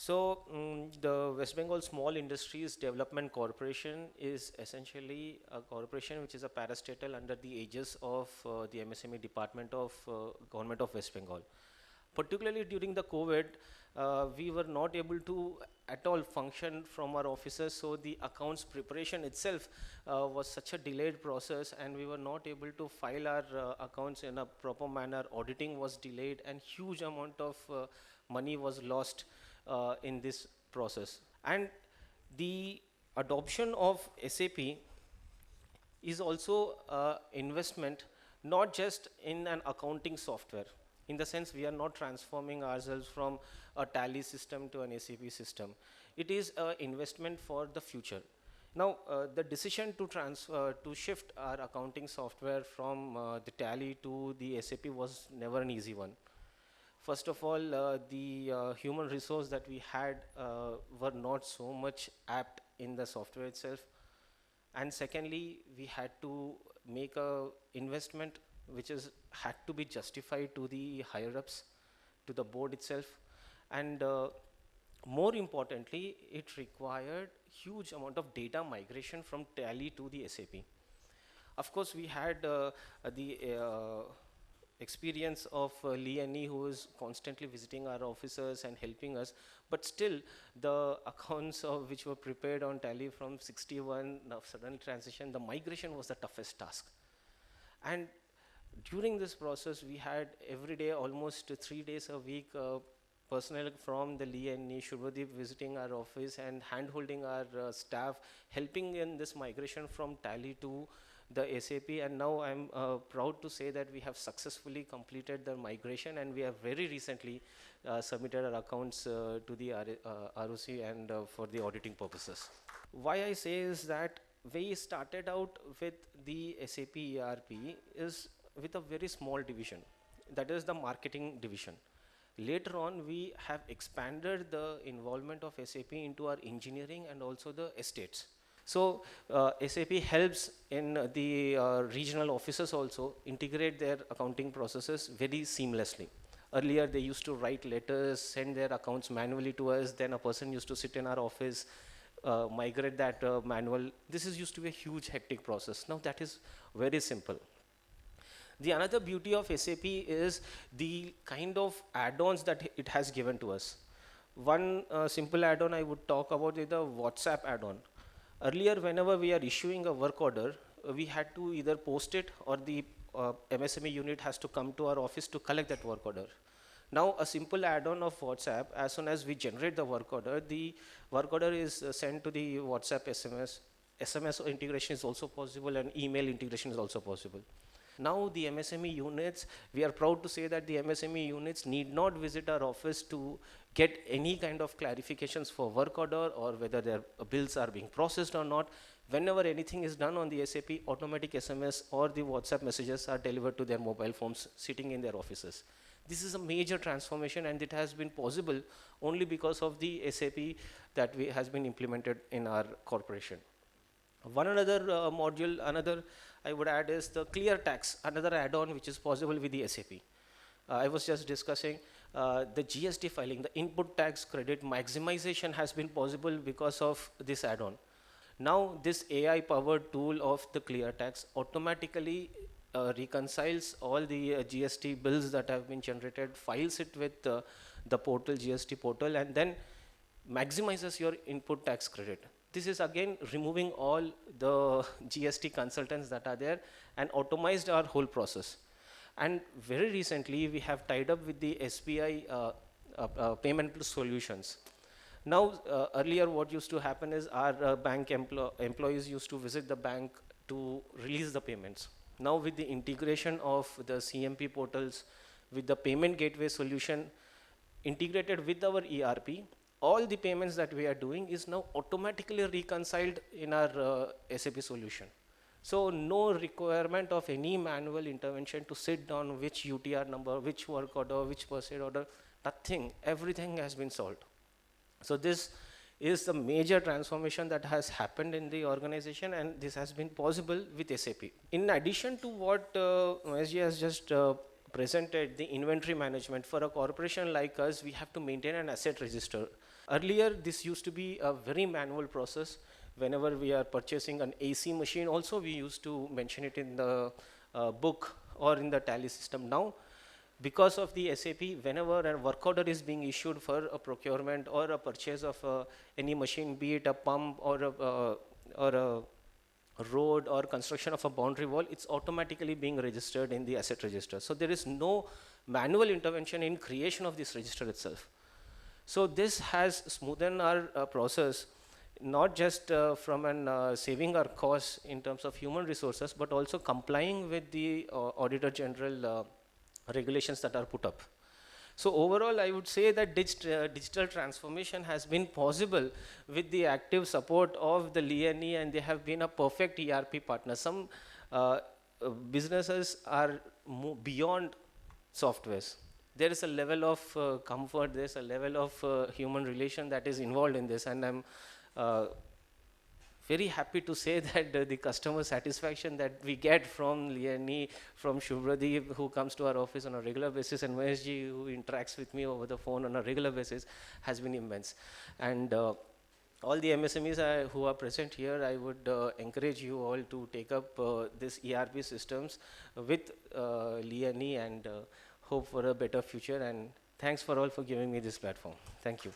The West Bengal Small Industries Development Corporation is essentially a corporation which is a parastatal under the aegis of the MSME Department of Government of West Bengal. Particularly during the COVID, we were not able to at all function from our offices, so the accounts preparation itself was such a delayed process, and we were not able to file our accounts in a proper manner. Auditing was delayed, and huge amount of money was lost in this process. And the adoption of SAP is also investment, not just in an accounting software. In the sense, we are not transforming ourselves from a tally system to an SAP system. It is an investment for the future. Now, the decision to shift our accounting software from the tally to the SAP was never an easy one. First of all, the human resource that we had were not so much apt in the software itself. And secondly, we had to make a investment which had to be justified to the higher ups, to the board itself. And more importantly, it required huge amount of data migration from Tally to the SAP. Of course, we had the experience of Lee and who is constantly visiting our officers and helping us, but still the accounts which were prepared on Tally from 61, sudden transition, the migration was the toughest task. And during this process, we had every day, almost 3 days a week, personnel from the Lee and Shubhadeep visiting our office and hand-holding our staff, helping in this migration from Tally to the SAP. And now I'm proud to say that we have successfully completed the migration, and we have very recently submitted our accounts to the ROC and for the auditing purposes. Why I say is that we started out with the SAP ERP is with a very small division, that is the marketing division. Later on, we have expanded the involvement of SAP into our engineering and also the estates. So SAP helps in the regional offices also integrate their accounting processes very seamlessly. Earlier, they used to write letters, send their accounts manually to us, then a person used to sit in our office, migrate that manual. This used to be a huge hectic process. Now that is very simple. The another beauty of SAP is the kind of add-ons that it has given to us. One simple add-on I would talk about is the WhatsApp add-on. Earlier, whenever we are issuing a work order, we had to either post it or the MSME unit has to come to our office to collect that work order. Now, a simple add-on of WhatsApp, as soon as we generate the work order is sent to the WhatsApp SMS. SMS integration is also possible, and email integration is also possible. Now, the MSME units, we are proud to say that the MSME units need not visit our office to get any kind of clarifications for work order or whether their bills are being processed or not. Whenever anything is done on the SAP, automatic SMS or the WhatsApp messages are delivered to their mobile phones sitting in their offices. This is a major transformation, and it has been possible only because of the SAP that has been implemented in our corporation. One another module, I would add is the clear tax, another add-on which is possible with the SAP. I was just discussing the GST filing, the input tax credit maximization has been possible because of this add-on. Now this AI-powered tool of the clear tax automatically reconciles all the GST bills that have been generated, files it with the portal, GST portal, and then maximizes your input tax credit. This is again removing all the GST consultants that are there and automized our whole process. And very recently, we have tied up with the SBI payment solutions. Now, earlier what used to happen is our bank employees used to visit the bank to release the payments. Now with the integration of the CMP portals, with the payment gateway solution integrated with our ERP, all the payments that we are doing is now automatically reconciled in our SAP solution. So no requirement of any manual intervention to sit down which UTR number, which work order, which purchase order, nothing, everything has been solved. So this is the major transformation that has happened in the organization, and this has been possible with SAP. In addition to what SG has just presented, the inventory management, for a corporation like us, we have to maintain an asset register. Earlier, this used to be a very manual process. Whenever we are purchasing an AC machine, also we used to mention it in the book or in the tally system. Now, because of the SAP, whenever a work order is being issued for a procurement or a purchase of any machine, be it a pump or a road or construction of a boundary wall, it's automatically being registered in the asset register. So there is no manual intervention in creation of this register itself. So this has smoothened our process, not just from an saving our costs in terms of human resources, but also complying with the Auditor General regulations that are put up. So overall, I would say that digital transformation has been possible with the active support of the LNE, and they have been a perfect ERP partner. Some businesses are beyond softwares. There is a level of comfort, there's a level of human relation that is involved in this, and I'm very happy to say that the customer satisfaction that we get from Liani, from Shubhradeep, who comes to our office on a regular basis, and Maheshji, who interacts with me over the phone on a regular basis, has been immense. And all the MSMEs who are present here, I would encourage you all to take up this ERP systems with Liani and hope for a better future. And thanks for all for giving me this platform. Thank you.